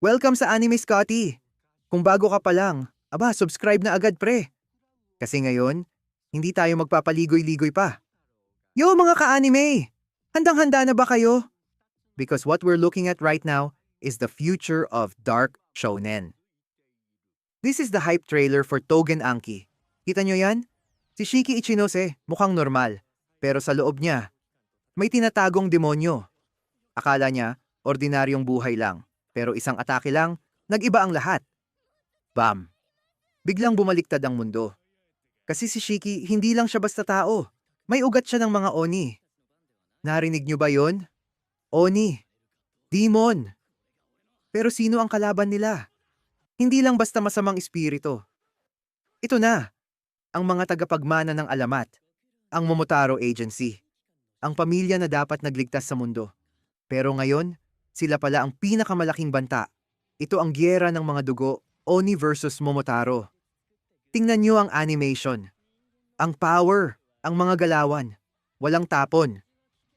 Welcome sa Anime Scotty! Kung bago ka pa lang, subscribe na agad pre. Kasi ngayon, hindi tayo magpapaligoy-ligoy pa. Yo mga ka-anime! Handang-handa na ba kayo? Because what we're looking at right now is the future of Dark Shonen. This is the hype trailer for Tougen Anki. Kita nyo yan? Si Shiki Ichinose mukhang normal, pero sa loob niya, may tinatagong demonyo. Akala niya, ordinaryong buhay lang, pero isang atake lang, nag-iba ang lahat. Bam! Biglang bumaliktad ang mundo. Kasi si Shiki, hindi lang siya basta tao. May ugat siya ng mga oni. Narinig niyo ba yon? Oni. Demon. Pero sino ang kalaban nila? Hindi lang basta masamang espiritu. Ito na, ang mga tagapagmana ng alamat, ang Momotaro Agency, ang pamilya na dapat nagligtas sa mundo. Pero ngayon, sila pala ang pinakamalaking banta. Ito ang giyera ng mga dugo, Oni versus Momotaro. Tingnan niyo ang animation. Ang power, ang mga galawan. Walang tapon.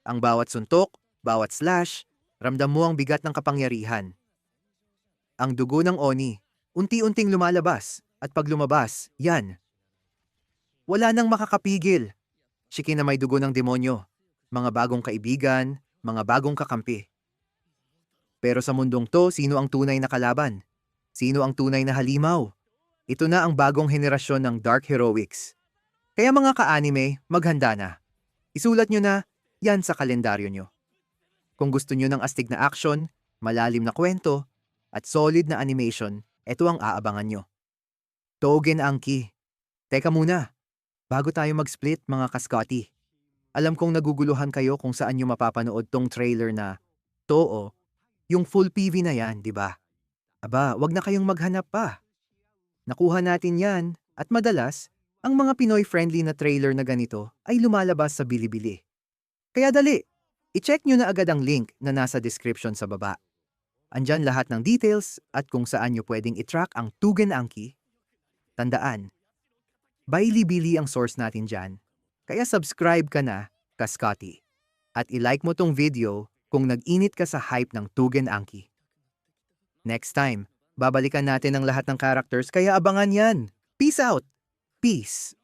Ang bawat suntok, bawat slash, ramdam mo ang bigat ng kapangyarihan. Ang dugo ng Oni, unti-unting lumalabas, at pag lumabas, yan. Wala nang makakapigil. Shiki na may dugo ng demonyo. Mga bagong kaibigan, mga bagong kakampi. Pero sa mundong to, sino ang tunay na kalaban? Sino ang tunay na halimaw? Ito na ang bagong henerasyon ng Dark Heroics. Kaya mga ka-anime, maghanda na. Isulat nyo na, yan sa kalendaryo nyo. Kung gusto nyo ng astig na action, malalim na kwento, at solid na animation, ito ang aabangan nyo. Tougen Anki. Teka muna, bago tayo mag-split mga kaskoti. Alam kong naguguluhan kayo kung saan nyo mapapanood tong trailer na Too, yung full PV na yan, di ba? Wag na kayong maghanap pa. Nakuha natin yan, at madalas, ang mga Pinoy-friendly na trailer na ganito ay lumalabas sa Bilibili. Kaya dali, i-check nyo na agad ang link na nasa description sa baba. Andyan lahat ng details at kung saan nyo pwedeng i-track ang Tougen Anki. Tandaan, Bilibili ang source natin dyan, kaya subscribe ka na, Kaskati. At i-like mo tong video kung nag-init ka sa hype ng Tougen Anki. Next time, babalikan natin ang lahat ng characters kaya abangan yan. Peace out! Peace!